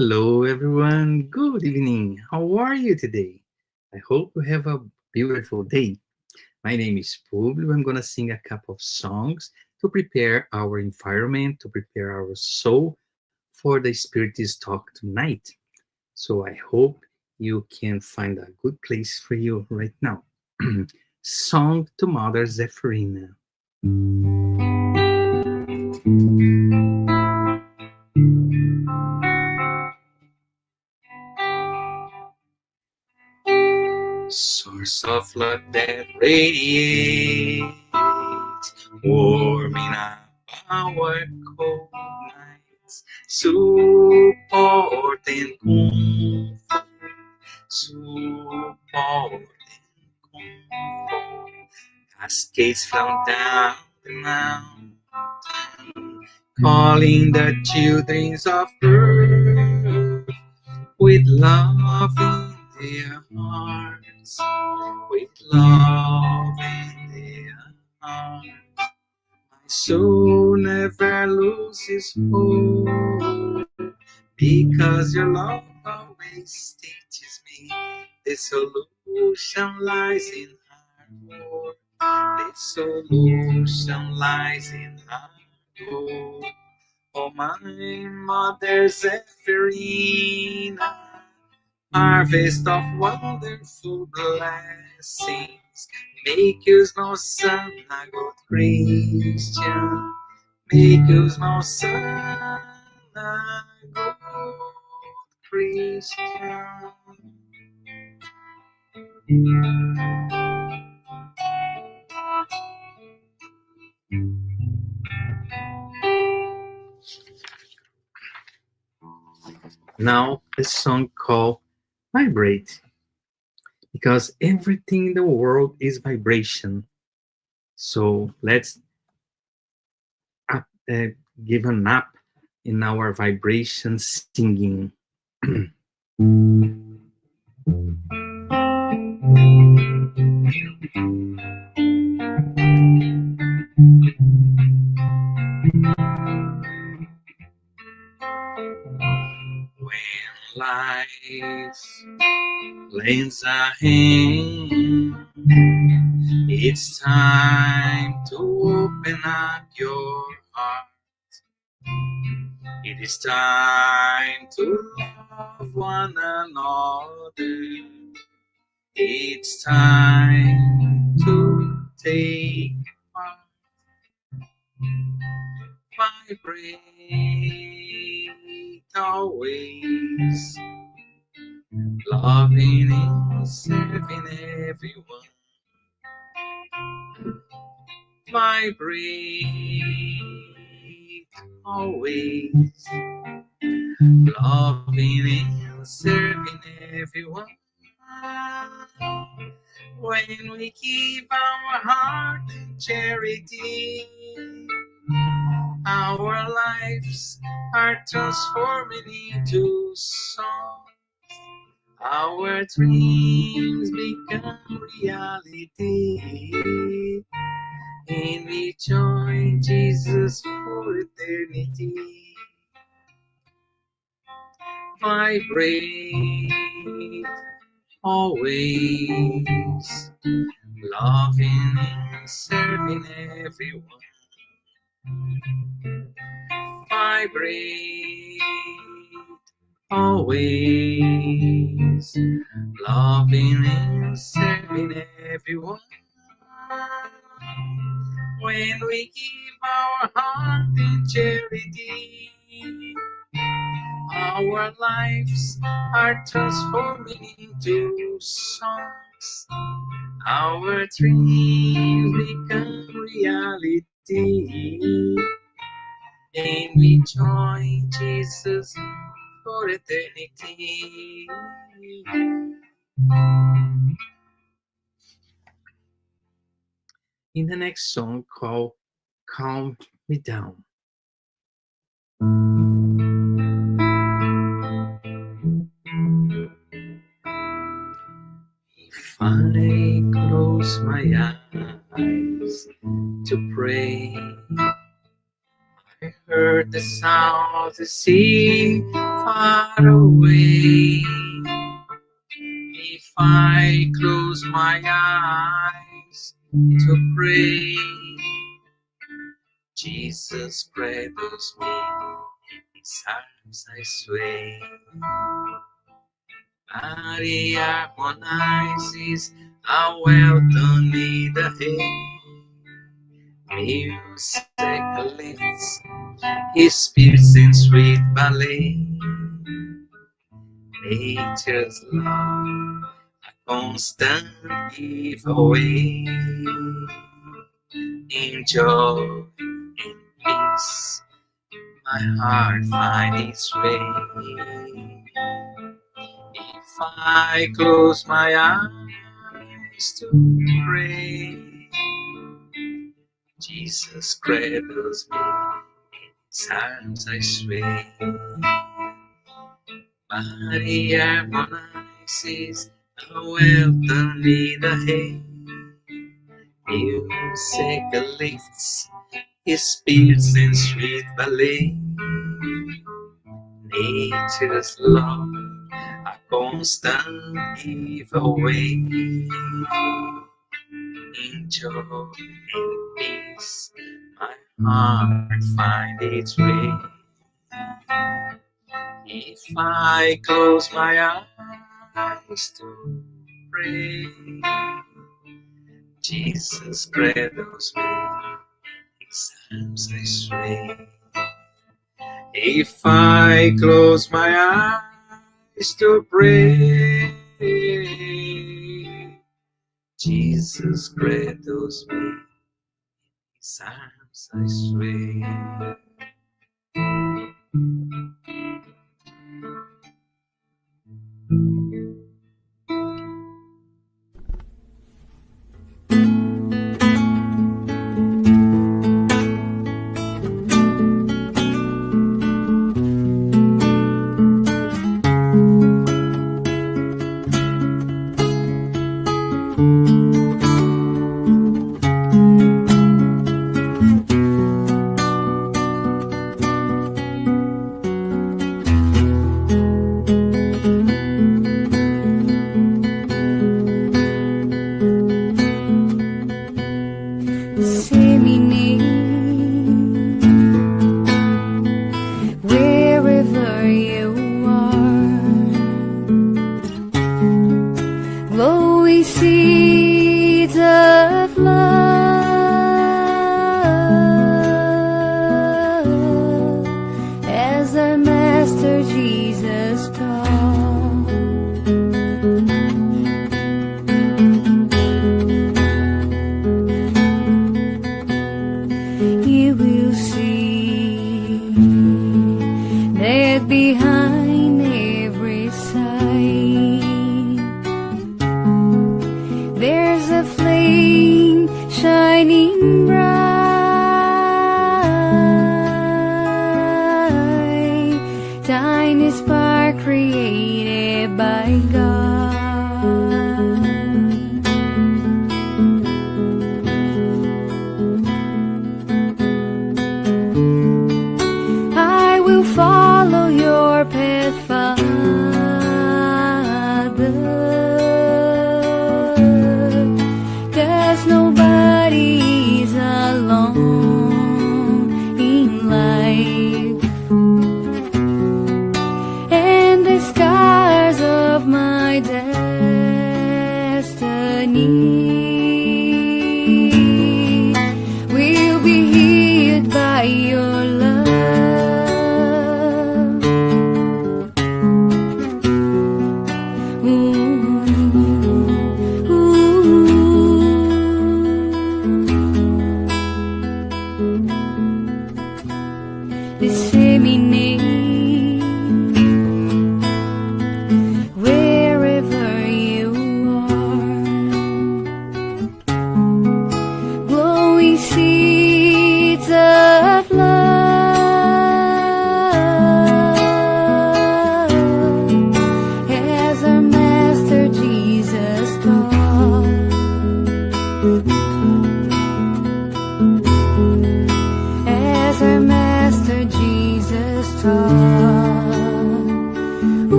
Hello, everyone. Good evening. How are you today? I hope you have a beautiful day. My name is Publio. I'm going to sing a couple of songs to prepare our environment, to prepare our soul for the Spiritist Talk tonight. So I hope you can find a good place for you right now. Song to Mother Zephyrina. Source of love that radiates, warming up our cold nights, support and comfort, support and comfort. Cascades from down the mountain, calling the children of earth with love in their hearts, with love in their hearts. My soul never loses hope, because your love always teaches me the solution lies in hard work. The solution lies in hard work. Oh, my mother Zephyrina, harvest of wonderful blessings. Make us no son, a good Christian. Make us no son, a good Christian. Now, a song called Vibrate, because everything in the world is vibration. So let's up, uh, give a nap in our vibration singing. When life lends a hand, it's time to open up your heart. It is time to love one another. It's time to take part. Vibrate always, loving and serving everyone. Vibrate always, loving and serving everyone. When we keep our heart in charity, our lives are transforming into song. Our dreams become reality, and we join Jesus for eternity. Vibrate always, loving and serving everyone. Vibrate always, loving and serving everyone. When we give our heart in charity, our lives are transforming into songs. Our dreams become reality, and we join Jesus for eternity. In the next song called Calm Me Down. If I close my eyes to pray, I heard the sound of the sea far far away. If I close my eyes to pray, Jesus cradles me, in his arms I sway. Maria harmonizes a welcome in the hay. Music lifts his spirits in sweet ballet. Nature's love, a constant giveaway. In joy, in peace, my heart finds its way. If I close my eyes to pray, Jesus cradles me, in his arms I sway. Maria harmonizes a welcome in the hay. Music lifts his spirits in sweet ballet. Nature's love, a constant giveaway. In joy and peace, my heart finds its way. If I close my eyes to pray, Jesus cradles me, in his arms I sway. If I close my eyes to pray, Jesus cradles me, in his arms I sway.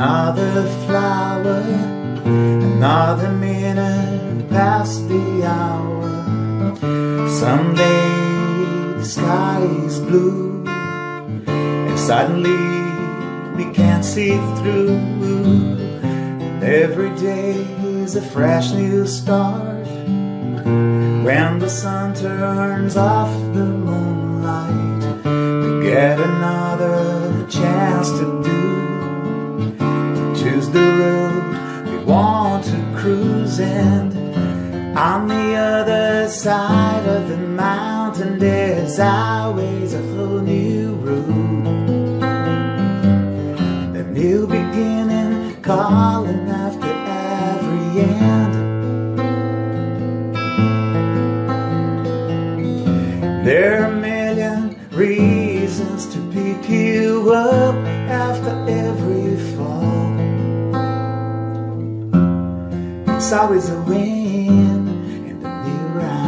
Another flower, another minute past the hour. Someday the sky is blue, and suddenly we can't see through. And every day is a fresh new start. When the sun turns off the moonlight, we get another chance to choose the road we want to cruise. And on the other side of the mountain, there's always a whole new road, a new beginning calling after every end. There are a million reasons to pick you up after every fall. It's always a win in the new round.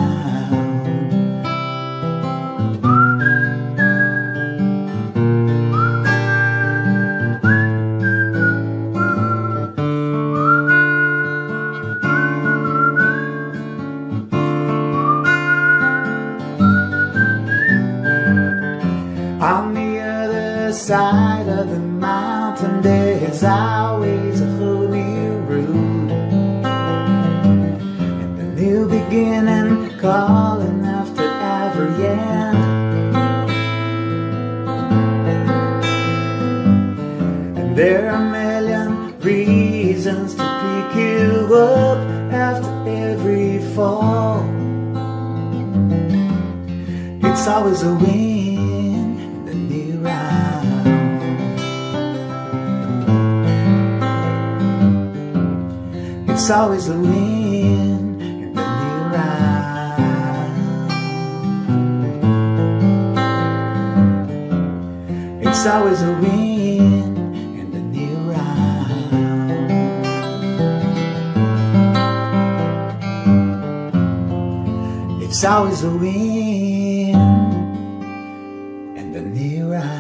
On the other side of the mountain, there's always a whole new road, and a new beginning calling after every end. And there are a million reasons to pick you up after every fall. It's always a win. It's always a win in the new round. It's always a win in the new round. It's always a win in the new round.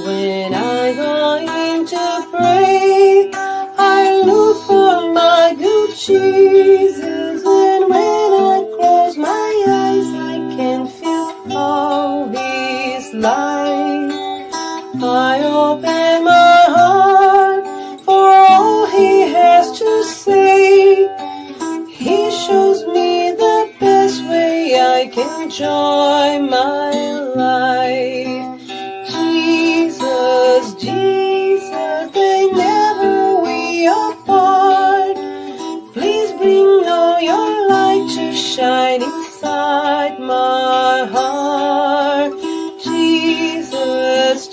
When I go in to pray, I look for my good Jesus. And when I close my eyes, I can feel all His light. I open my heart for all He has to say. He shows me the best way I can enjoy my life. Jesus, they never we apart. Please bring all your light to shine inside my heart. Jesus,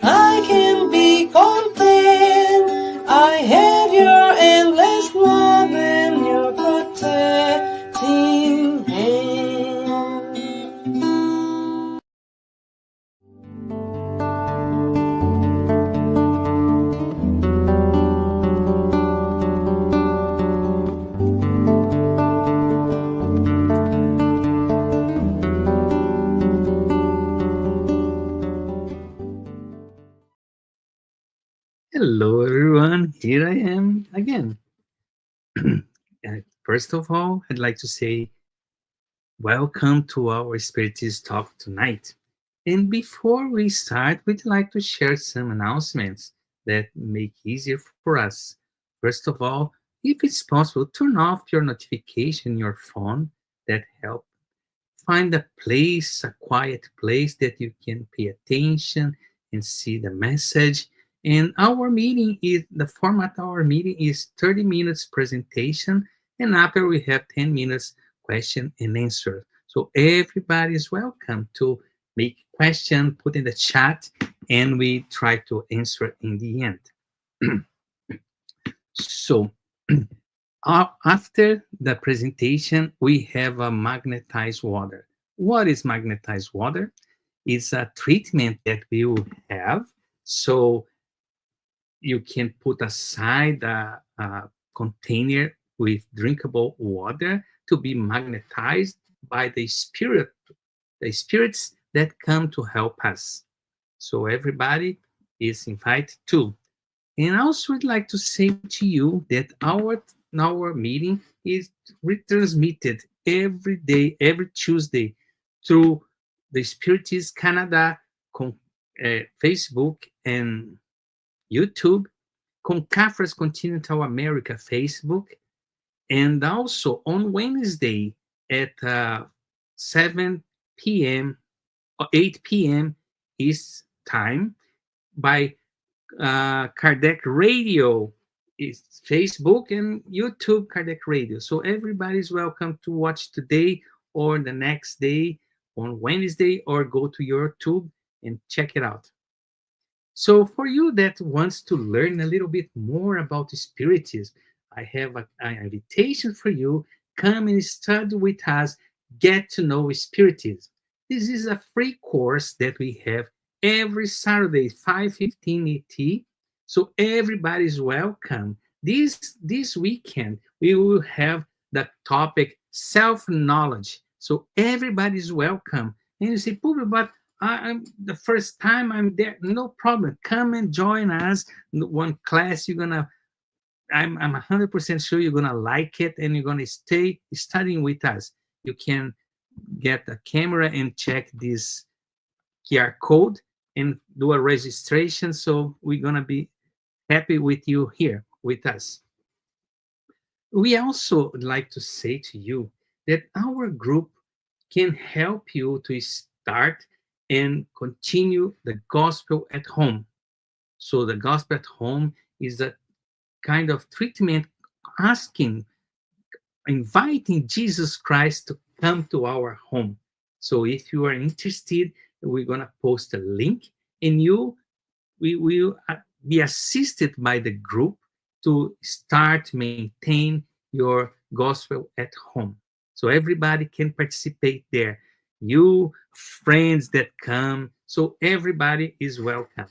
I can be content. I have your endless love and your protecting hand. Hello, everyone. Here I am again. First of all, I'd like to say welcome to our Spiritist Talk tonight. And before we start, we'd like to share some announcements that make it easier for us. First of all, if it's possible, turn off your notification in your phone. That helps. Find a place, a quiet place that you can pay attention and see the message. And our meeting is the format of our meeting is 30 minutes presentation, and after we have 10 minutes question and answer. So everybody is welcome to make question, put in the chat, and we try to answer in the end. So after the presentation, we have a magnetized water. What is magnetized water? It's a treatment that we will have. So you can put aside a container with drinkable water to be magnetized by the spirits that come to help us. So everybody is invited too. And also, I'd like to say to you that our meeting is retransmitted every day, every Tuesday, through the Spiritist Canada Facebook and YouTube, Concafres Continental America Facebook, and also on Wednesday at 7 p.m. or 8 p.m. East time by Kardec Radio. It's Facebook and YouTube Kardec Radio. So everybody's welcome to watch today or the next day on Wednesday, or go to YouTube and check it out. So for you that wants to learn a little bit more about Spiritism, I have an invitation for you. Come and study with us, get to know Spiritism. This is a free course that we have every Saturday, 5:15 ET. So everybody's welcome. This weekend, we will have the topic self-knowledge. So everybody's welcome. And you say, Publo, but I'm the first time I'm there. No problem. Come and join us. One class, I'm 100% sure you're gonna like it, and you're gonna stay studying with us. You can get a camera and check this QR code and do a registration. So we're gonna be happy with you here with us. We also would like to say to you that our group can help you to start and continue the gospel at home. So the gospel at home is a kind of treatment asking, inviting Jesus Christ to come to our home. So if you are interested, we're going to post a link, and we will be assisted by the group to start maintain your gospel at home. So everybody can participate there. You, friends that come, so everybody is welcome.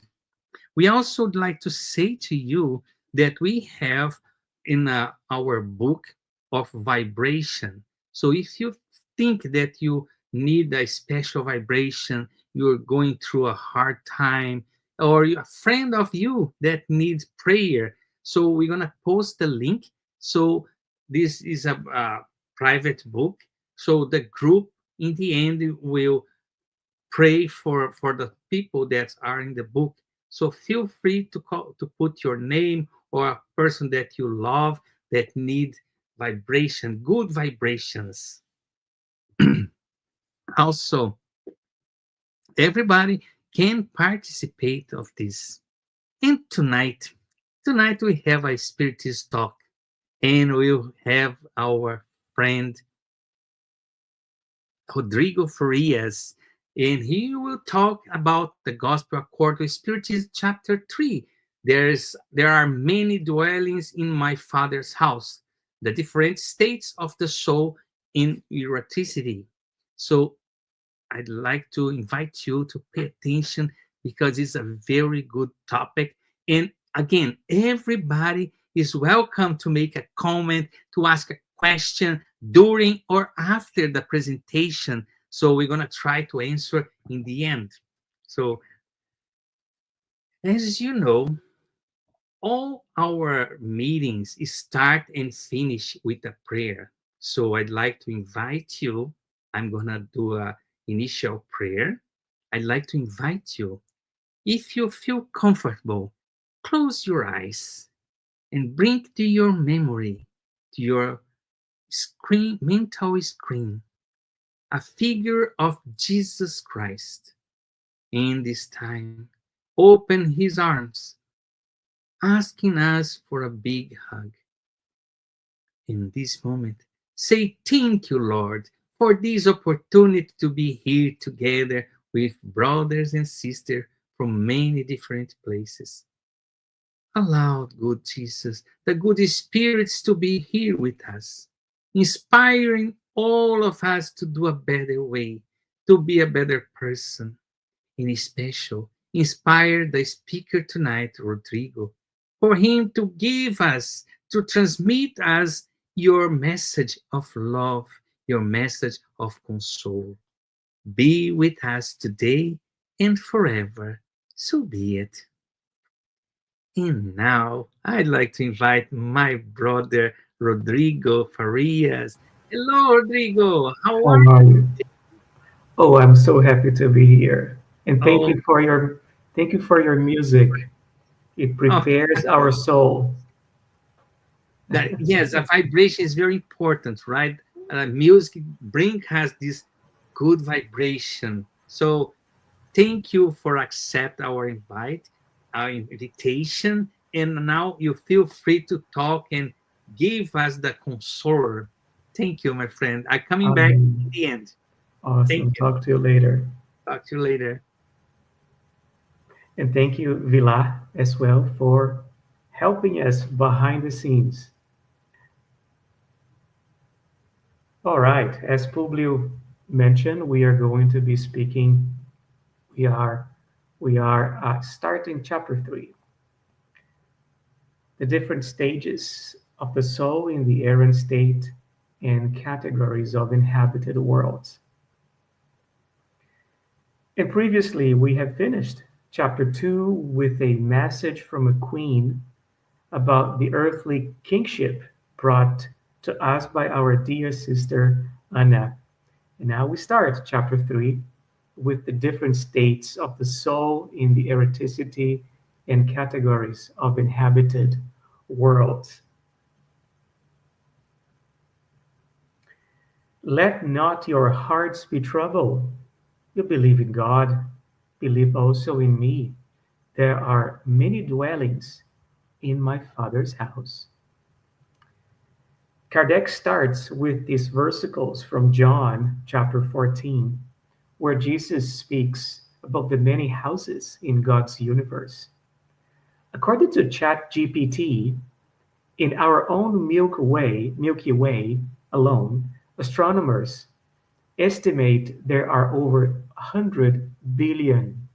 We also would like to say to you that we have in our book of vibration. So if you think that you need a special vibration, you're going through a hard time, or a friend of you that needs prayer, so we're going to post the link. So this is a private book. So the group in the end will pray for the people that are in the book. So feel free to call, to put your name or a person that you love that need vibration, good vibrations. Also, everybody can participate of this. And tonight we have a Spiritist talk, and we'll have our friend Rodrigo Farias, and he will talk about the Gospel according to Spiritism, chapter 3. There are many dwellings in my Father's house, the different states of the soul in erraticity. So I'd like to invite you to pay attention, because it's a very good topic. And again, everybody is welcome to make a comment, to ask a question during or after the presentation. So we're going to try to answer in the end. So as you know, all our meetings start and finish with a prayer. So I'd like to invite you. I'm going to do a initial prayer. I'd like to invite you, if you feel comfortable, close your eyes and bring to your memory, to your screen, mental screen, a figure of Jesus Christ. In this time, open his arms, asking us for a big hug. In this moment, say thank you, Lord, for this opportunity to be here together with brothers and sisters from many different places. Allow, good Jesus, the good spirits to be here with us, inspiring all of us to do a better way, to be a better person. In special, inspire the speaker tonight, Rodrigo, for him to give us, to transmit us your message of love, your message of console. Be with us today and forever. So be it. And now I'd like to invite my brother Rodrigo Farias. Hello, Rodrigo. How How are are you? Oh, I'm so happy to be here. And you? thank you for your music. It Oh, prepares our soul. that yes, a vibration is very important, right? Music bring us this good vibration. So thank you for accept our invite, our invitation, and now you feel free to talk and give us the console. Thank you, my friend. I'm coming back in the end. Thank Awesome. you. Talk to you later. Talk to you later. And thank you, Vila, as well, for helping us behind the scenes. All right. As Publio mentioned, we are going to be speaking. We are starting chapter 3, the different stages of the soul in the errant state and categories of inhabited worlds. And previously, we have finished chapter 2 with a message from a queen about the earthly kingship brought to us by our dear sister Anna. And now we start chapter 3 with the different states of the soul in the erraticity and categories of inhabited worlds. Let not your hearts be troubled. You believe in God, believe also in me. There are many dwellings in my Father's house. Kardec starts with these versicles from John chapter 14, where Jesus speaks about the many houses in God's universe. According to ChatGPT, in our own Milky Way alone, astronomers estimate there are over 100 billion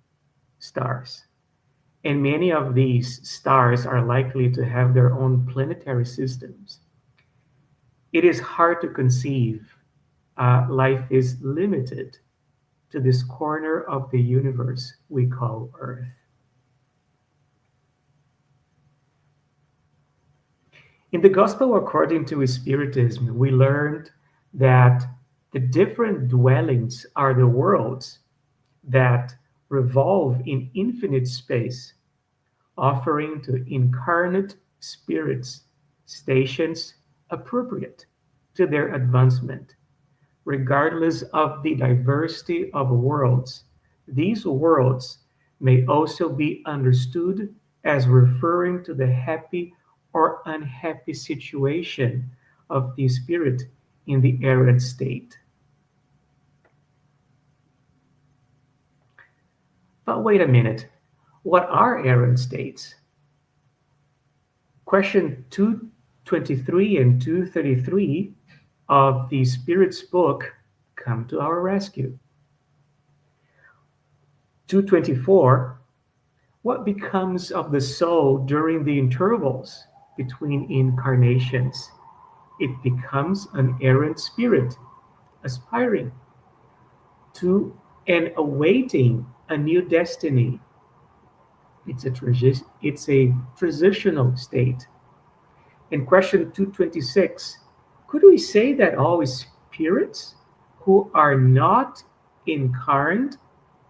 stars. And many of these stars are likely to have their own planetary systems. It is hard to conceive life is limited to this corner of the universe we call Earth. In the Gospel according to Spiritism, we learned that the different dwellings are the worlds that revolve in infinite space, offering to incarnate spirits stations appropriate to their advancement. Regardless of the diversity of worlds, these worlds may also be understood as referring to the happy or unhappy situation of the spirit in the errant state. But wait a minute, what are errant states? Question 223 and 233 of the Spirit's book come to our rescue. 224, what becomes of the soul during the intervals between incarnations? It becomes an errant spirit, aspiring to and awaiting a new destiny. It's a transitional state. In question 226, could we say that all spirits who are not incarnate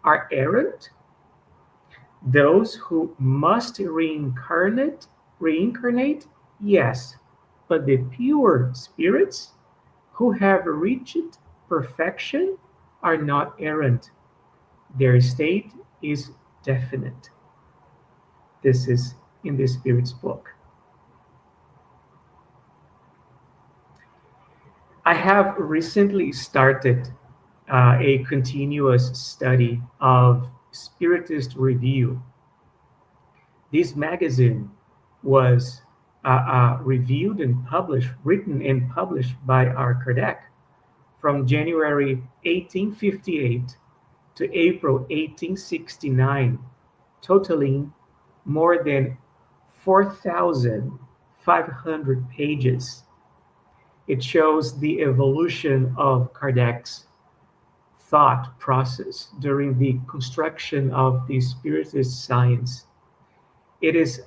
are errant? Those who must reincarnate, yes, but the pure spirits who have reached perfection are not errant. Their state is definite. This is in the Spirit's book. I have recently started a continuous study of Spiritist Review. This magazine was reviewed and published, written and published by our Kardec from January 1858 to April 1869, totaling more than 4,500 pages. It shows the evolution of Kardec's thought process during the construction of the Spiritist science. It is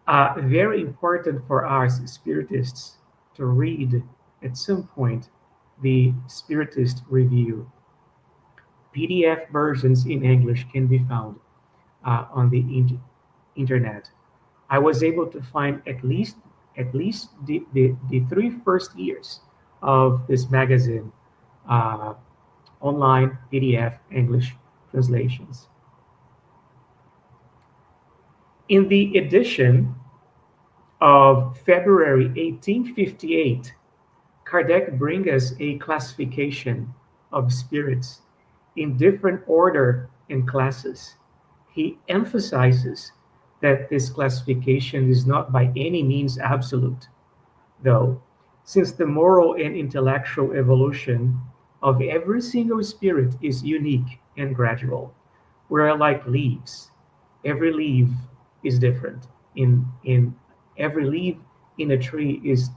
very important for us Spiritists to read at some point the Spiritist Review. PDF versions in English can be found on the internet. I was able to find at least the three first years of this magazine uh, online PDF English translations. In the edition of February 1858, Kardec brings us a classification of spirits in different order and classes. He emphasizes that this classification is not by any means absolute, though, since the moral and intellectual evolution of every single spirit is unique and gradual. We're like leaves. Every leaf is different. In every leaf in a tree is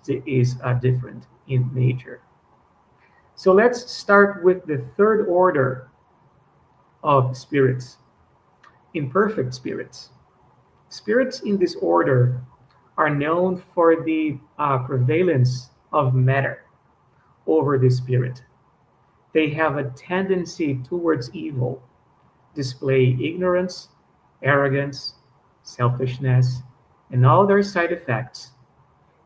different in nature. So let's start with the third order of spirits, imperfect spirits. Spirits in this order are known for the prevalence of matter over the spirit. They have a tendency towards evil, display ignorance, arrogance, selfishness, and all their side effects.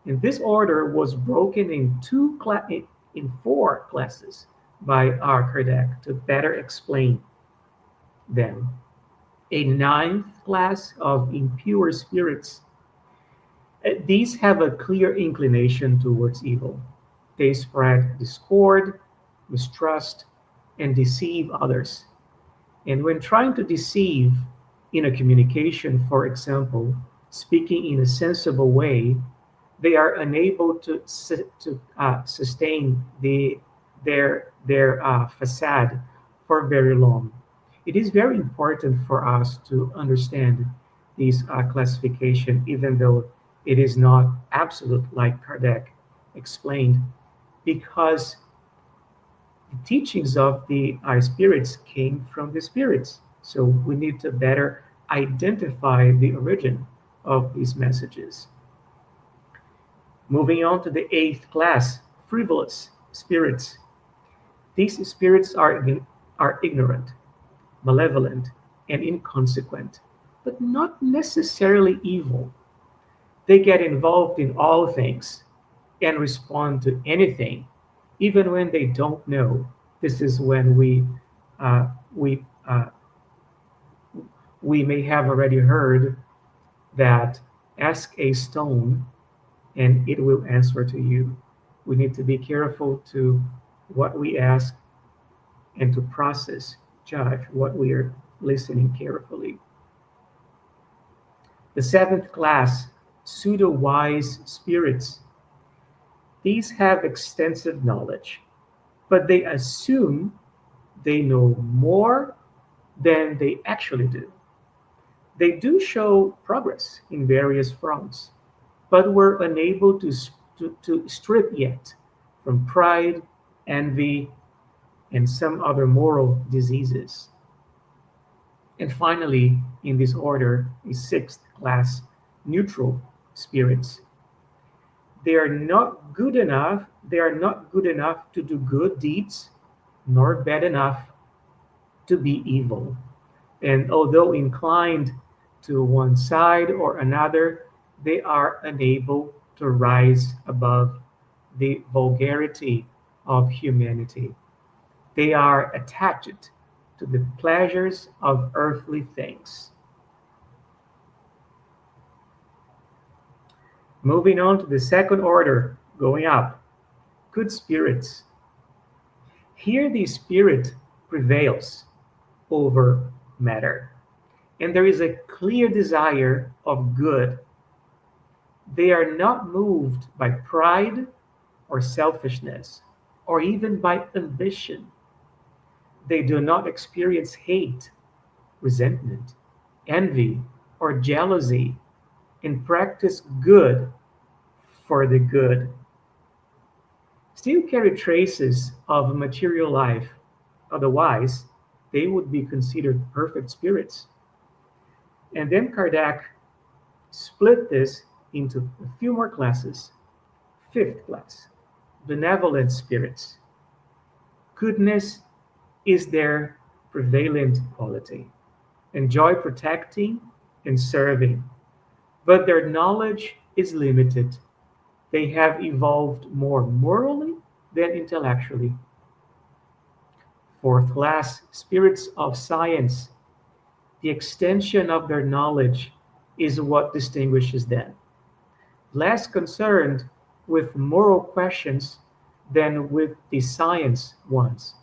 And this order was broken in four classes by R. Kardec to better explain them. A ninth class of impure spirits. These have a clear inclination towards evil. They spread discord, mistrust, and deceive others. And when trying to deceive in a communication, for example, speaking in a sensible way, they are unable to sustain their facade for very long. It is very important for us to understand this classification, even though it is not absolute, like Kardec explained, because the teachings of the spirits came from the spirits. So we need to better identify the origin of these messages. Moving on to the eighth class, frivolous spirits. These spirits are ignorant, malevolent, and inconsequent, but not necessarily evil. They get involved in all things and respond to anything, even when they don't know. This is when uh, we uh, we may have already heard that ask a stone and it will answer to you. We need to be careful to what we ask and to process, judge what we are listening carefully. The seventh class, pseudo wise spirits. These have extensive knowledge, but they assume they know more than they actually do. They do show progress in various fronts, but were unable to strip yet from pride, envy, and some other moral diseases. And finally, in this order, a sixth class, neutral spirits. They are not good enough to do good deeds, nor bad enough to be evil. And although inclined to one side or another, they are unable to rise above the vulgarity of humanity. They are attached to the pleasures of earthly things. Moving on to the second order, going up, good spirits. Here the spirit prevails over matter, and there is a clear desire of good. They are not moved by pride or selfishness, or even by ambition. They do not experience hate, resentment, envy, or jealousy, and practice good for the good. Still carry traces of material life, otherwise, they would be considered perfect spirits. And then Kardec split this into a few more classes. Fifth class, benevolent spirits. Goodness is their prevalent quality. Enjoy protecting and serving, but their knowledge is limited. They have evolved more morally than intellectually. Fourth class, spirits of science. The extension of their knowledge is what distinguishes them. Less concerned with moral questions than with the science ones.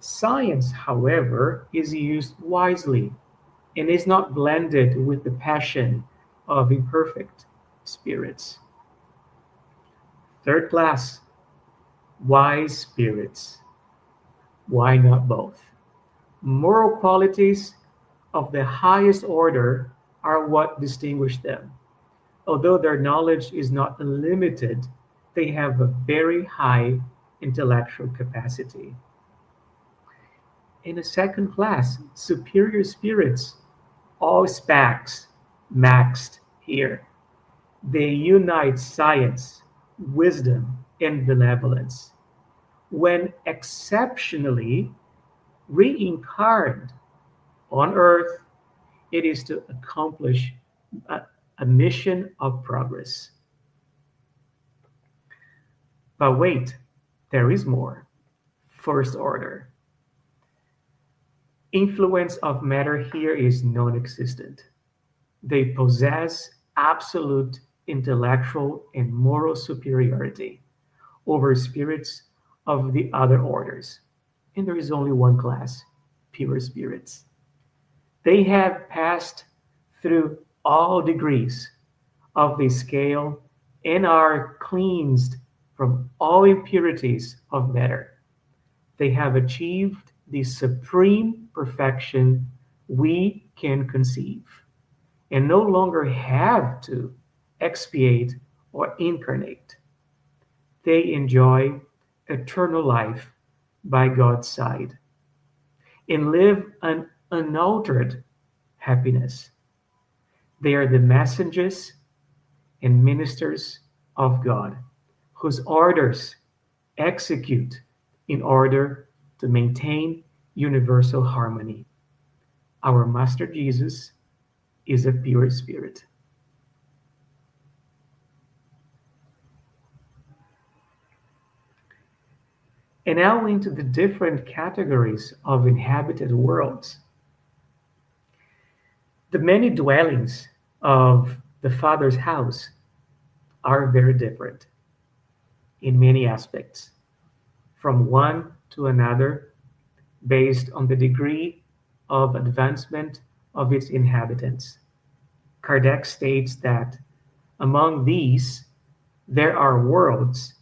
Science, however, is used wisely and is not blended with the passion of imperfect spirits. Third class, wise spirits. Why not both? Moral qualities of the highest order are what distinguish them. Although their knowledge is not unlimited, they have a very high intellectual capacity. In a second class, superior spirits, all SPACs, maxed here. They unite science, wisdom, and benevolence. When exceptionally reincarned on earth, it is to accomplish a, a mission of progress. But wait, there is more. First order. Influence of matter here is non existent. They possess absolute intellectual and moral superiority over spirits of the other orders. And there is only one class, pure spirits. They have passed through all degrees of the scale and are cleansed from all impurities of matter. They have achieved the supreme perfection we can conceive and no longer have to expiate or incarnate. They enjoy eternal life by God's side and live an unaltered happiness. They are the messengers and ministers of God, whose orders execute in order to maintain universal harmony. Our Master Jesus is a pure spirit. And now into the different categories of inhabited worlds. The many dwellings of the Father's house are very different in many aspects, from one to another, based on the degree of advancement of its inhabitants. Kardec states that among these, there are worlds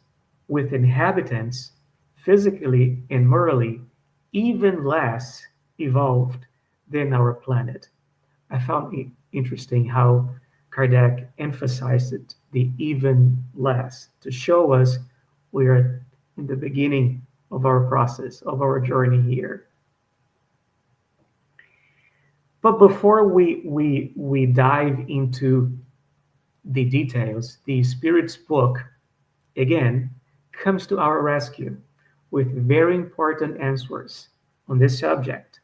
with inhabitants physically and morally even less evolved than our planet. I found it interesting how Kardec emphasized the even less to show us we are in the beginning of our process, of our journey here. But before we dive into the details, the Spirit's book, again, comes to our rescue with very important answers on this subject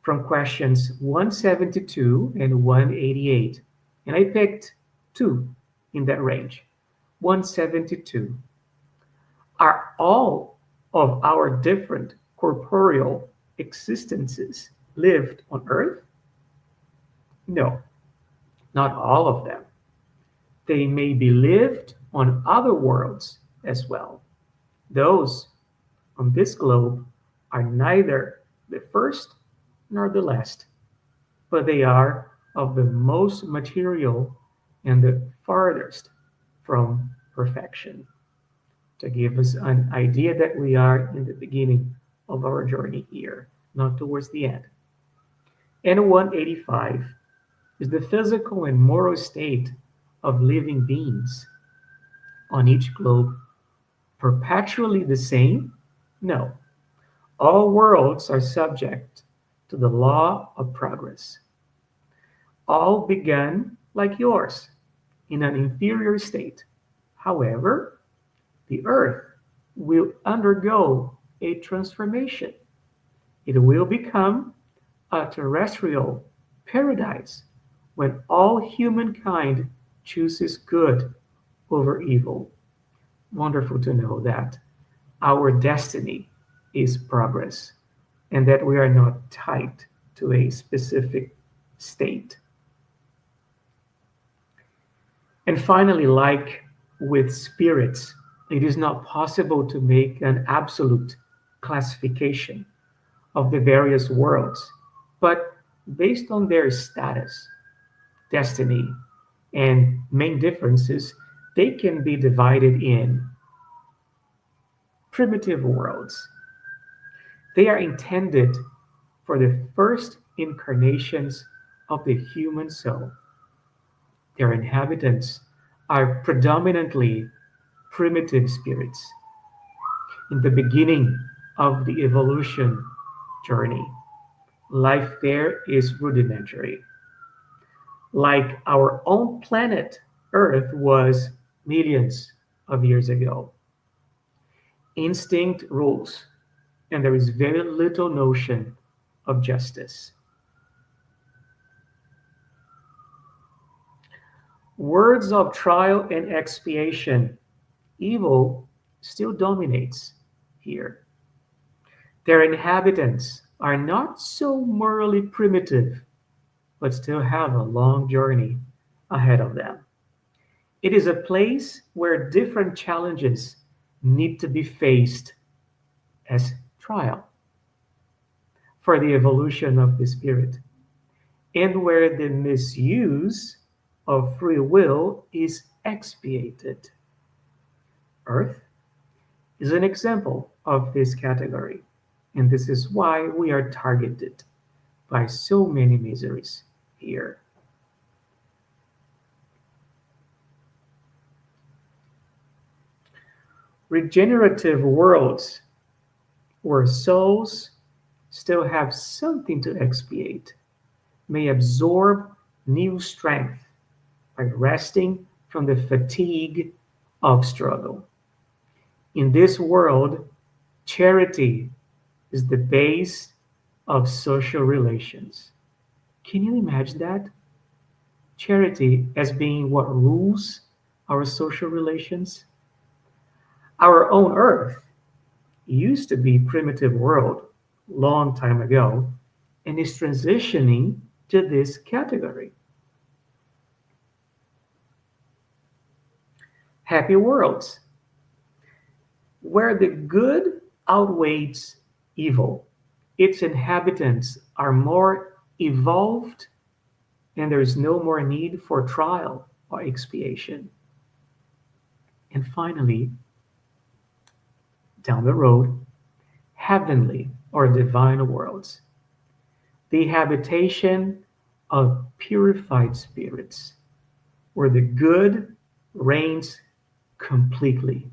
from questions 172 and 188. And I picked two in that range. 172. Are all of our different corporeal existences lived on earth? No, not all of them. They may be lived on other worlds as well. Those on this globe are neither the first nor the last, but they are of the most material and the farthest from perfection. to give us an idea that we are in the beginning of our journey here, not towards the end. And 185 is the physical and moral state of living beings on each globe perpetually the same? No. All worlds are subject to the law of progress. All began like yours, in an inferior state. However, the earth will undergo a transformation. It will become a terrestrial paradise when all humankind chooses good over evil. Wonderful to know that our destiny is progress and that we are not tied to a specific state. And finally, like with spirits, it is not possible to make an absolute classification of the various worlds, but based on their status, destiny, and main differences, they can be divided in primitive worlds. They are intended for the first incarnations of the human soul. Their inhabitants are predominantly primitive spirits. In the beginning of the evolution journey, life there is rudimentary. Like our own planet, Earth was millions of years ago. Instinct rules, and there is very little notion of justice. Words of trial and expiation, evil still dominates here. Their inhabitants are not so morally primitive, but still have a long journey ahead of them. It is a place where different challenges need to be faced as trial for the evolution of the spirit, and where the misuse of free will is expiated. Earth is an example of this category, and this is why we are targeted by so many miseries here. Regenerative worlds where souls still have something to expiate may absorb new strength by resting from the fatigue of struggle. In this world, charity is the base of social relations. Can you imagine that? Charity as being what rules our social relations? Our own earth used to be primitive world long time ago and is transitioning to this category. Happy worlds, where the good outweighs evil. Its inhabitants are more evolved and there is no more need for trial or expiation. And finally, down the road, heavenly or divine worlds, the habitation of purified spirits, where the good reigns completely.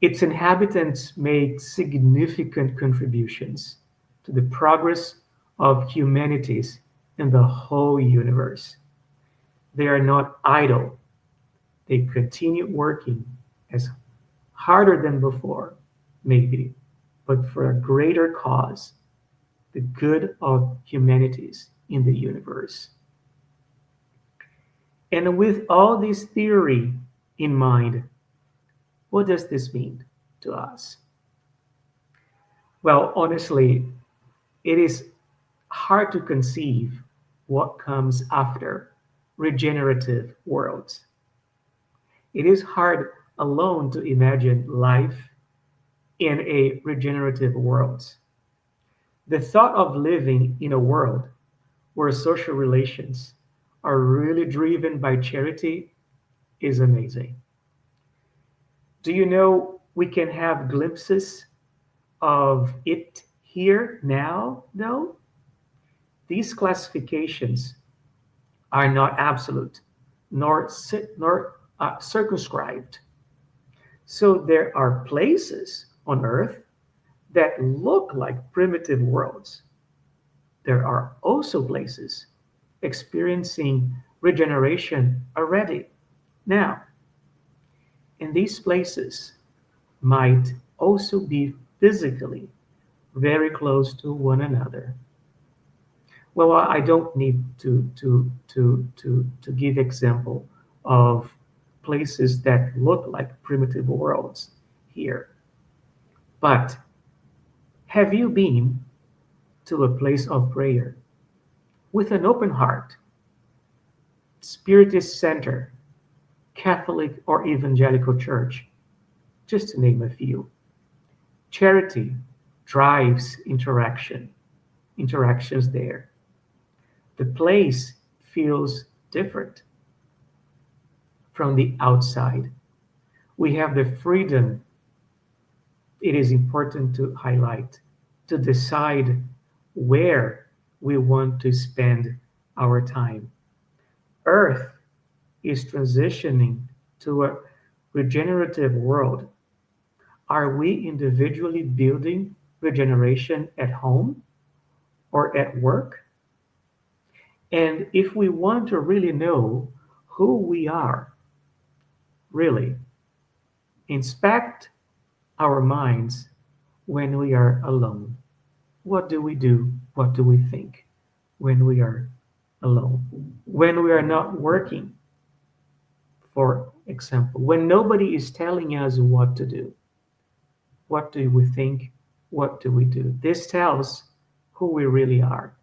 Its inhabitants make significant contributions to the progress of humanities in the whole universe. They are not idle. They continue working as harder than before, maybe, but for a greater cause, the good of humanities in the universe. And with all this theory in mind, what does this mean to us? Well, honestly, it is hard to conceive what comes after regenerative worlds. It is hard alone to imagine life in a regenerative world. The thought of living in a world where social relations are really driven by charity is amazing. Do you know we can have glimpses of it here now, though? These classifications are not absolute nor circumscribed. So there are places on Earth that look like primitive worlds. There are also places experiencing regeneration already. Now, in these places might also be physically very close to one another. Well, I don't need to give example of places that look like primitive worlds here. But have you been to a place of prayer with an open heart, Spiritist center, Catholic or evangelical church, just to name a few? Charity drives interactions there. The place feels different from the outside. We have the freedom, it is important to highlight, to decide where we want to spend our time. Earth is transitioning to a regenerative world. Are we individually building regeneration at home or at work? And if we want to really know who we are, really, inspect our minds when we are alone. What do we do? What do we think when we are alone? When we are not working, for example, when nobody is telling us what to do, what do we think? What do we do? This tells who we really are.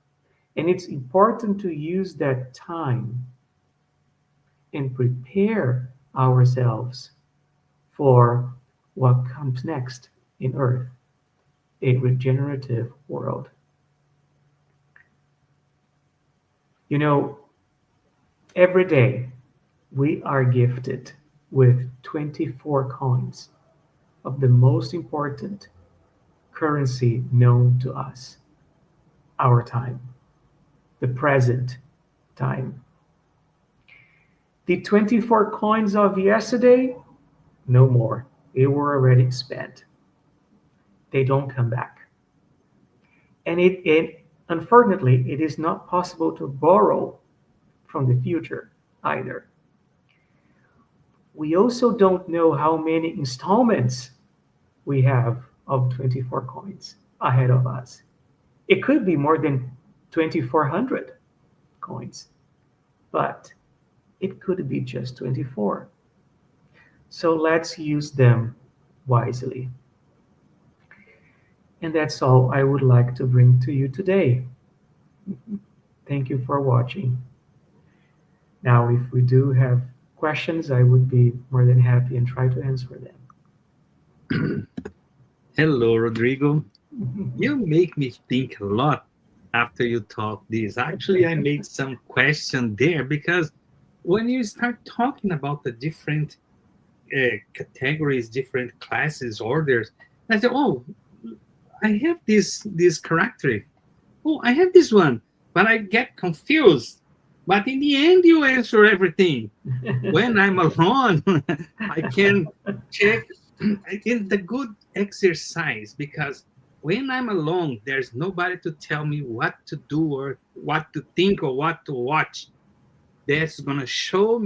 And it's important to use that time and prepare ourselves for what comes next in Earth, a regenerative world. You know, every day we are gifted with 24 coins of the most important currency known to us, our time, the present time. The 24 coins of yesterday, no more. They were already spent. They don't come back. And unfortunately, it is not possible to borrow from the future either. We also don't know how many installments we have of 24 coins ahead of us. It could be more than 2,400 coins, but it could be just 24. So let's use them wisely. And that's all I would like to bring to you today. Thank you for watching. Now, if we do have questions, I would be more than happy and try to answer them. Hello, Rodrigo. You make me think a lot after you talk this. Actually, I made some question there because when you start talking about the different categories, different classes, orders, I said, "Oh, I have this character. Oh, I have this one," but I get confused. But in the end, you answer everything. When I'm alone, I can check. I think the good exercise because when I'm alone, there's nobody to tell me what to do or what to think or what to watch. That's gonna show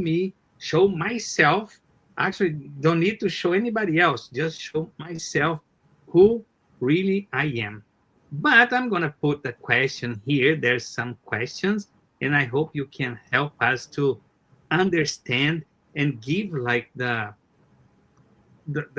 myself. Actually, don't need to show anybody else. Just show myself who really I am. But I'm gonna put the question here. There's some questions, and I hope you can help us to understand and give like the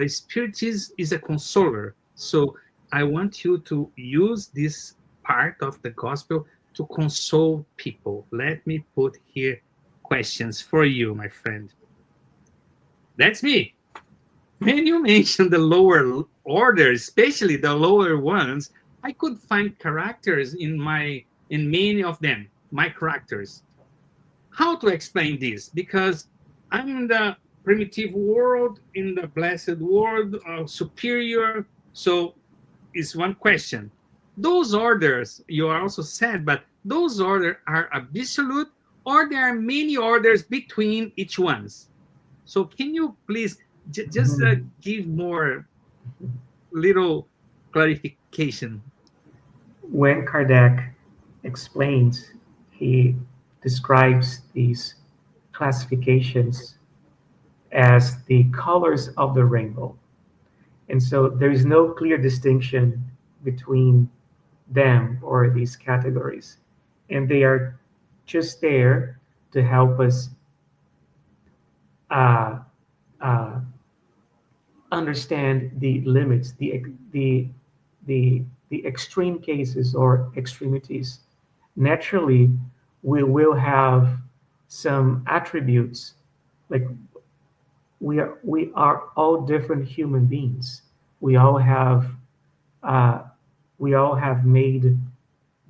spirit is a consoler. So I want you to use this part of the gospel to console people. Let me put here questions for you, my friend. That's me. When you mentioned the lower orders, especially the lower ones, I could find characters in many of them, my characters. How to explain this? Because I'm the primitive world, in the blessed world, superior. So is one question. Those orders, you are also said, but those orders are absolute, or there are many orders between each ones. So can you please just Mhm. give more little clarification? When Kardec explains, he describes these classifications as the colors of the rainbow. And so there is no clear distinction between them or these categories. And they are just there to help us uh, uh, understand the limits, the, the extreme cases or extremities. Naturally, we will have some attributes like we are all different human beings. We all have uh, we all have made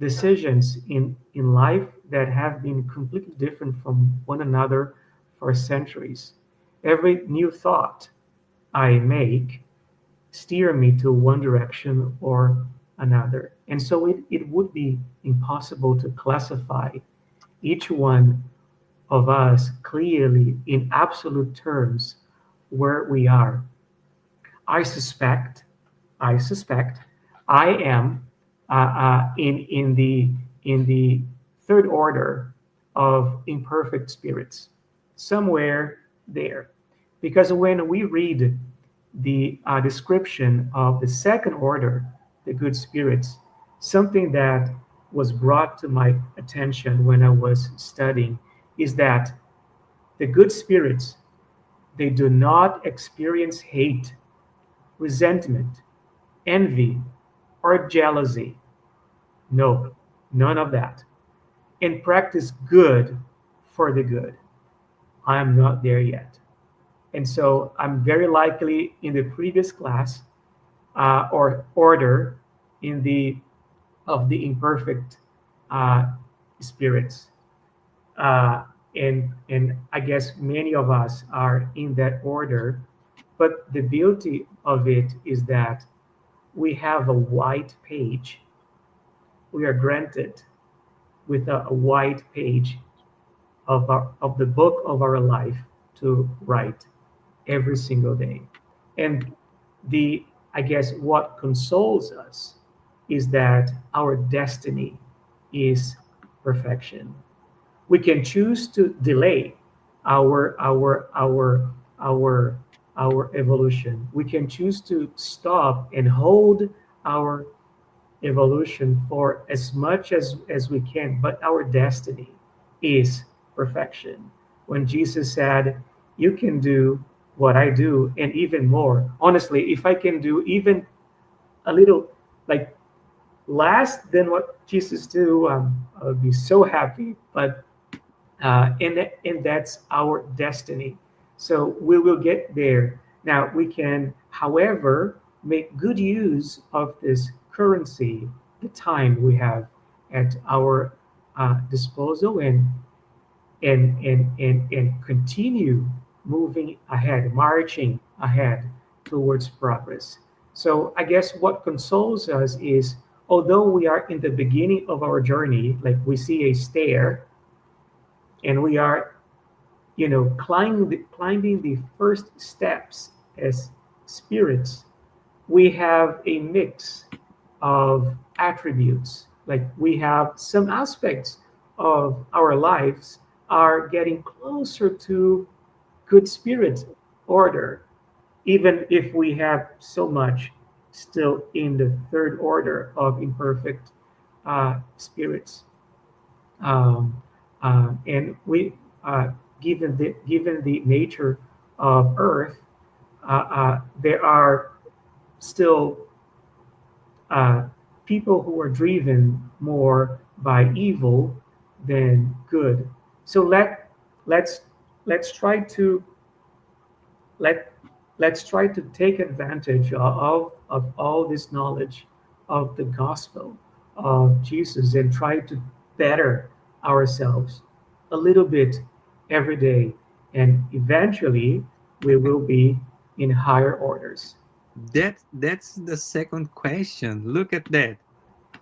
decisions in life that have been completely different from one another for centuries. Every new thought I make steer me to one direction or another. And so it would be impossible to classify each one of us clearly in absolute terms where we are. I suspect, I suspect, I am in the third order of imperfect spirits, somewhere there, because when we read the description of the second order, the good spirits, something that was brought to my attention when I was studying is that the good spirits, they do not experience hate, resentment, envy, or jealousy. No, none of that. And practice good for the good. I am not there yet. And so I'm very likely in the previous class or order in the of the imperfect uh, spirits. Uh, and I guess many of us are in that order. But the beauty of it is that we have a white page. We are granted with a white page of the book of our life to write every single day. And the I guess what consoles us is that our destiny is perfection. We can choose to delay our our our our our evolution. We can choose to stop and hold our evolution for as much as we can, but our destiny is perfection. When Jesus said, you can do what I do and even more. Honestly, if I can do even a little like less than what Jesus do, I would be so happy. But and that's our destiny. So we will get there. Now we can, however, make good use of this currency, the time we have at our disposal, and continue moving ahead, marching ahead towards progress. So I guess what consoles us is, although we are in the beginning of our journey, like we see a stair, and we are climbing the first steps as spirits, we have a mix of attributes. Like we have some aspects of our lives are getting closer to good spirit order, even if we have so much still in the third order of imperfect spirits. And we, given the nature of Earth, there are still uh, people who are driven more by evil than good. So let's let's try to let let's try to take advantage of all this knowledge of the gospel of Jesus and try to better ourselves a little bit every day. And eventually we will be in higher orders. That's the second question. Look at that.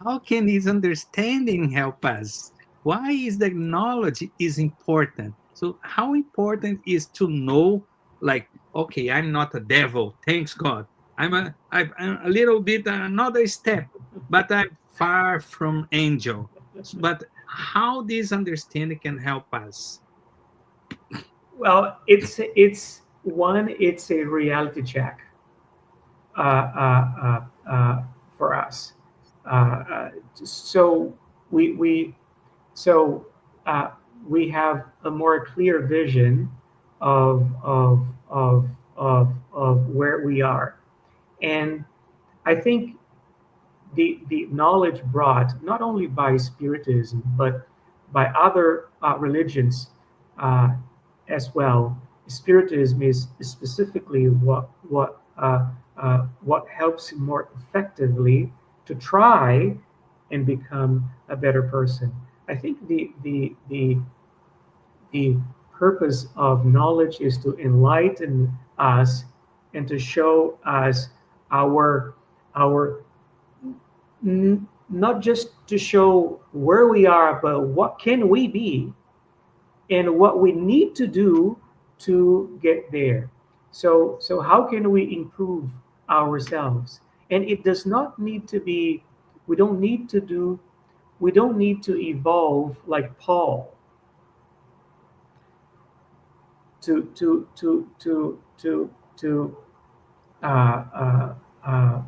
How can his understanding help us? Why is the knowledge is important? So how important is to know, like, okay, I'm not a devil, thanks God. I'm a little bit another step, but I'm far from angel. But how this understanding can help us? Well, it's a reality check uh, uh, for us. So we so uh, we have a more clear vision of of of of where we are, and I think the knowledge brought not only by Spiritism but by other religions uh, as well. Spiritism is specifically what helps more effectively to try and become a better person. I think the purpose of knowledge is to enlighten us and to show us our our not just to show where we are, but what can we be and what we need to do to get there. So how can we improve ourselves? And it does not need to be, we don't need to do, we don't need to evolve like Paul to uh, uh, uh,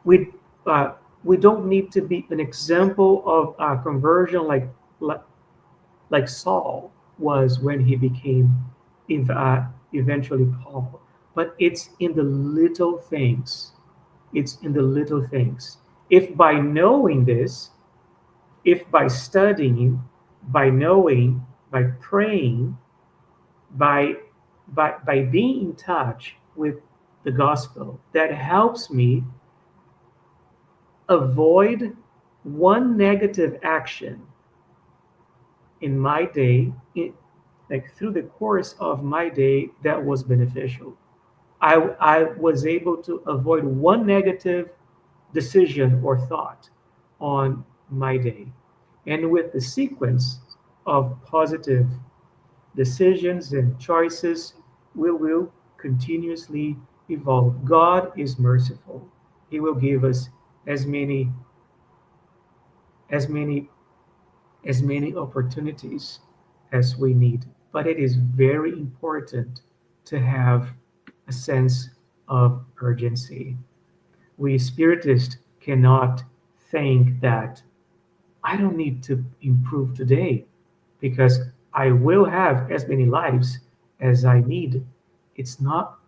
we uh, we don't need to be an example of conversion like like Saul was when he became eventually Paul. But it's in the little things. It's in the little things. If by knowing this, if by studying, by knowing, by praying, by by being in touch with the gospel, that helps me avoid one negative action in my day, like through the course of my day, that was beneficial. I was able to avoid one negative decision or thought on my day. And with the sequence of positive decisions and choices, we will continuously evolve. God is merciful. He will give us as many as many as many opportunities as we need. But it is very important to have a sense of urgency. We Spiritists cannot think that I don't need to improve today because I will have as many lives as I need. It's not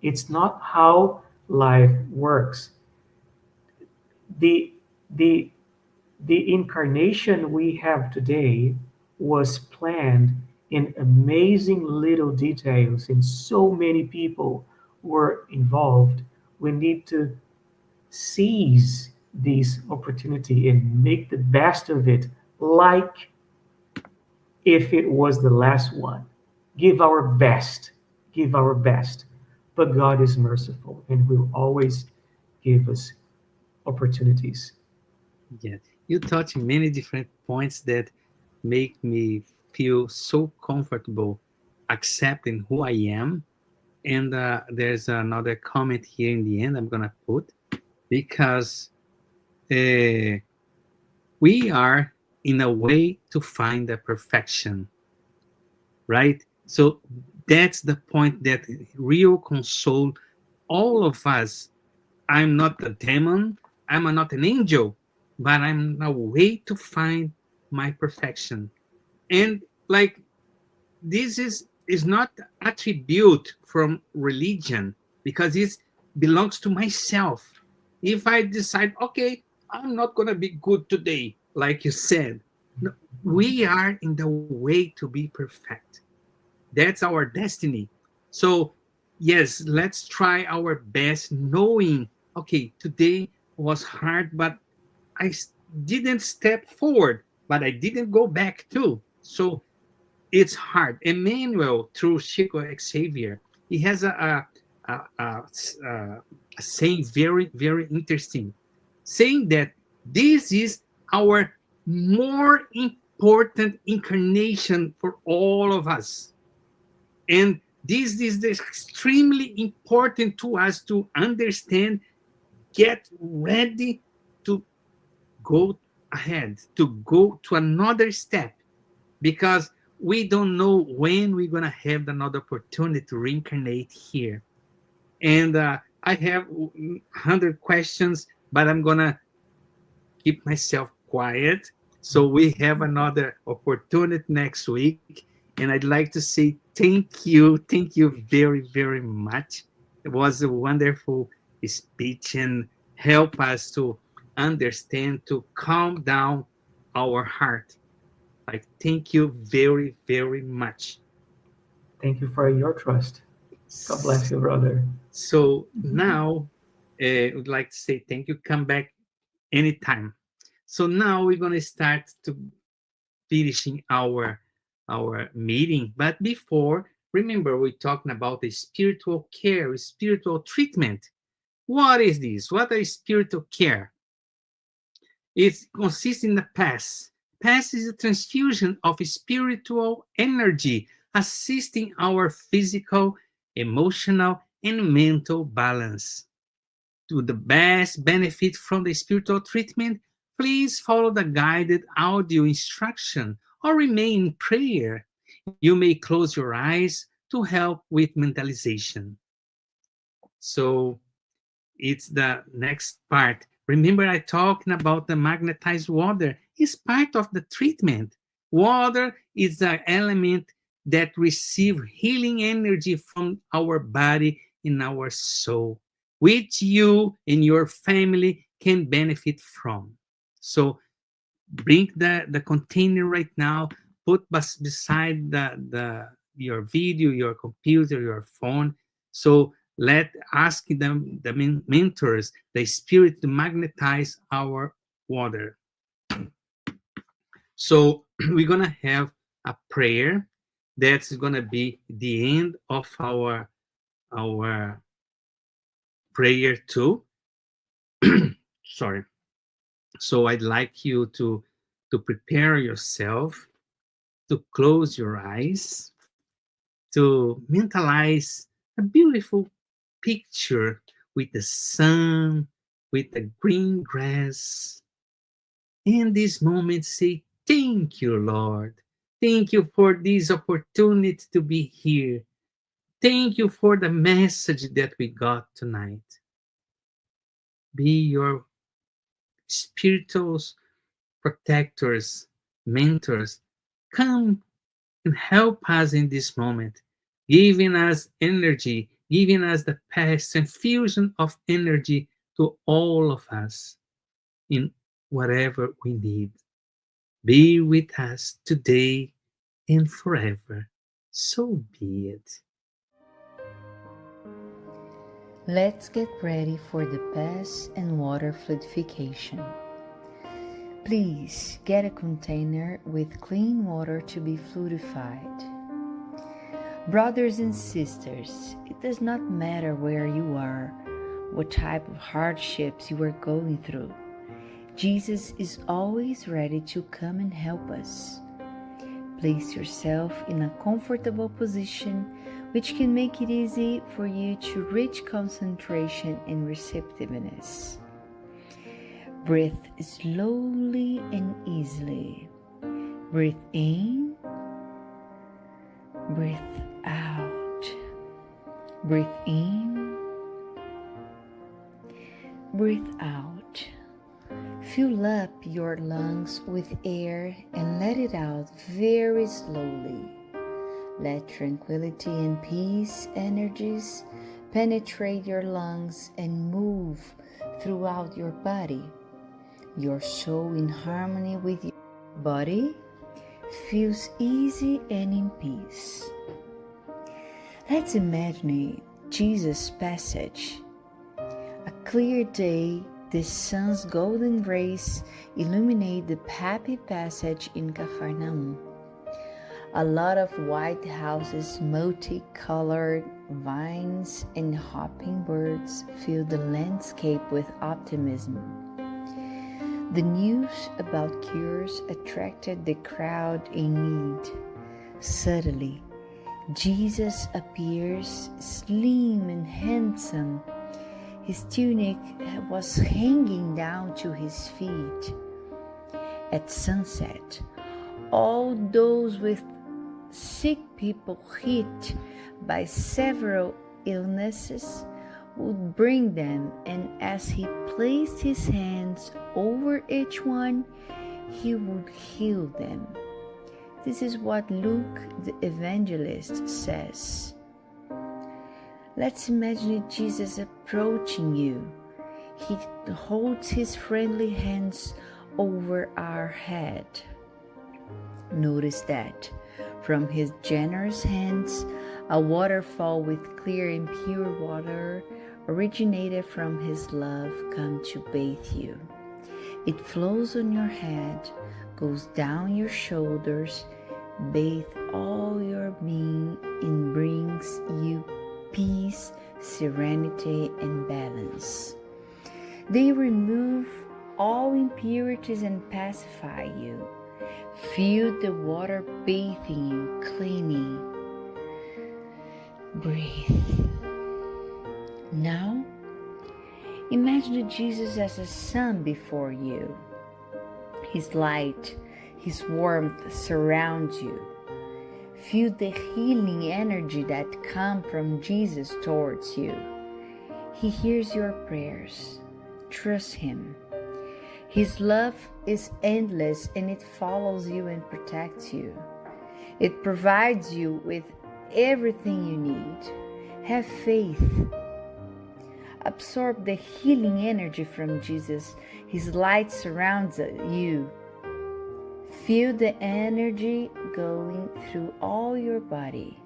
it's not how life works. The the the incarnation we have today was planned in amazing little details, and so many people were involved. We need to seize this opportunity and make the best of it, like if it was the last one. Give our best, give our best. But God is merciful and will always give us opportunities. Yeah, you touch many different points that make me feel so comfortable accepting who I am. And there's another comment here in the end I'm gonna put because uh, we are in a way to find the perfection, right? So that's the point that real console all of us. I'm not a demon, not an angel, but I'm a way to find my perfection. And like this is not attribute from religion because it belongs to myself. If I decide, okay, I'm not gonna be good today, like you said, no, we are in the way to be perfect. That's our destiny. So yes, let's try our best, knowing, okay, today was hard, but I didn't step forward, but I didn't go back too. So it's hard. Emmanuel, through Chico Xavier, he has a saying very, very interesting, saying that this is our more important incarnation for all of us. And this is extremely important to us to understand, get ready to go ahead, to go to another step, because we don't know when we're going to have another opportunity to reincarnate here. And I have 100 questions, but I'm going to keep myself quiet. So we have another opportunity next week. And I'd like to say thank you. Thank you very, very much. It was a wonderful speech and help us to understand, to calm down our heart. Like, thank you very, very much. Thank you for your trust. God bless you, brother. So now I would like to say thank you. Come back anytime. So now we're going to start to finishing our meeting. But before, remember, we're talking about the spiritual care, spiritual treatment. What is this? What is spiritual care? It consists in the pass. Pass is a transfusion of spiritual energy, assisting our physical, emotional, and mental balance. To the best benefit from the spiritual treatment, please follow the guided audio instruction or remain in prayer. You may close your eyes to help with mentalization. So it's the next part. Remember, I talking about the magnetized water. It's part of the treatment. Water is the element that receive healing energy from our body and our soul, which you and your family can benefit from. So bring the container right now, put beside your video, your computer, your phone. So let ask them, the mentors, the spirit, to magnetize our water. So we're gonna have a prayer that's gonna be the end of our prayer too. Sorry. So I'd like you to prepare yourself, to close your eyes, to mentalize a beautiful picture with the sun, with the green grass. In this moment, say, thank you, Lord. Thank you for this opportunity to be here. Thank you for the message that we got tonight. Be your spiritual protectors, mentors. Come and help us in this moment, giving us energy, giving us the past infusion of energy to all of us in whatever we need. Be with us today and forever. So be it. Let's get ready for the pass and water fluidification. Please get a container with clean water to be fluidified. Brothers and sisters, it does not matter where you are, what type of hardships you are going through. Jesus is always ready to come and help us. Place yourself in a comfortable position which can make it easy for you to reach concentration and receptiveness. Breathe slowly and easily. Breathe in, breathe out. Breathe in, breathe out. Fill up your lungs with air and let it out very slowly. Let tranquility and peace energies penetrate your lungs and move throughout your body. Your soul in harmony with your body feels easy and in peace. Let's imagine Jesus' passage. A clear day, the sun's golden rays illuminate the happy passage in Capharnaum. A lot of white houses, multicolored vines, and hopping birds fill the landscape with optimism. The news about cures attracted the crowd in need. Suddenly, Jesus appears slim and handsome. His tunic was hanging down to his feet. At sunset, all those with sick people hit by several illnesses would bring them, and as he placed his hands over each one, he would heal them. This is what Luke the evangelist says. Let's imagine Jesus approaching you. He holds his friendly hands over our head. Notice that from his generous hands, a waterfall with clear and pure water originated from his love come to bathe you. It flows on your head, goes down your shoulders, bathe all your being, and brings you peace, serenity, and balance. They remove all impurities and pacify you. Feel the water bathing you, cleaning. Breathe. Now, imagine Jesus as a sun before you. His light, his warmth surrounds you. Feel the healing energy that comes from Jesus towards you. He hears your prayers. Trust him. His love is endless and it follows you and protects you. It provides you with everything you need. Have faith. Absorb the healing energy from Jesus. His light surrounds you. Feel the energy going through all your body.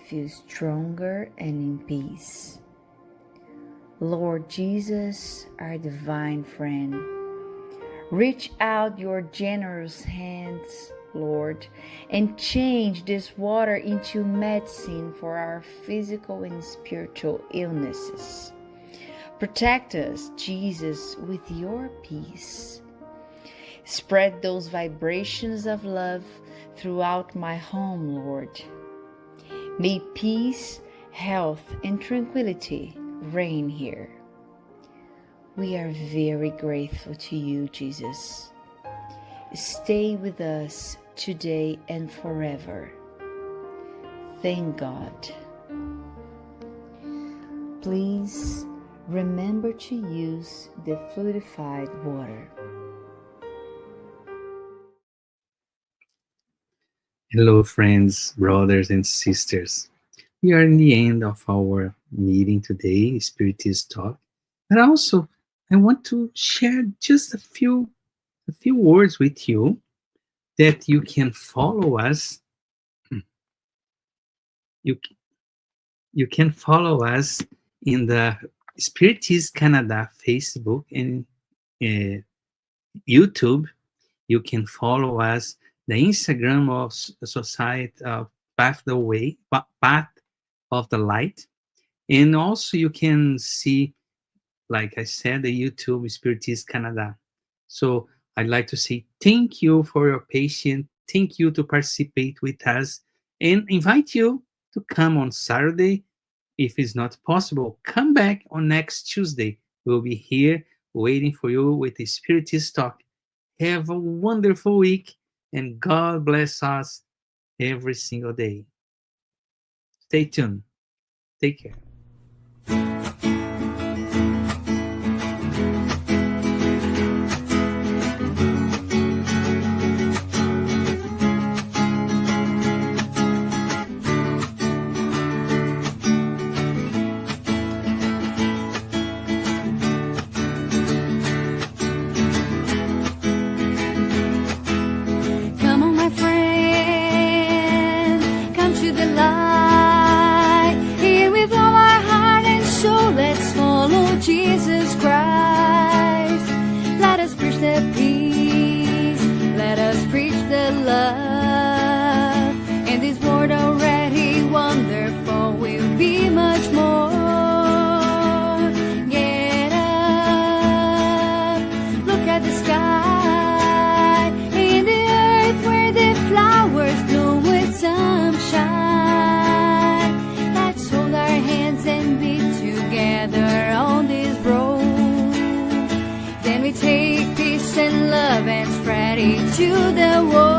Feel stronger and in peace. Lord Jesus, our divine friend, reach out your generous hands, Lord, and change this water into medicine for our physical and spiritual illnesses. Protect us, Jesus, with your peace. Spread those vibrations of love throughout my home, Lord. May peace, health, and tranquility reign here. We are very grateful to you, Jesus. Stay with us today and forever. Thank God. Please remember to use the fluidified water. Hello, friends, brothers, and sisters. We are in the end of our meeting today, Spiritist Talk. And also, I want to share just a few words with you that you can follow us. You can follow us in the Spiritist Canada Facebook and YouTube. You can follow us the Instagram of Society of Path of the Light, and also you can see, like I said, the YouTube Spiritist Canada. So I'd like to say thank you for your patience. Thank you to participate with us, and invite you to come on Saturday. If it's not possible, come back on next Tuesday. We'll be here waiting for you with the Spiritist Talk. Have a wonderful week, and God bless us every single day. Stay tuned. Take care. Come on, my friend, come to the light. Here with all to the world.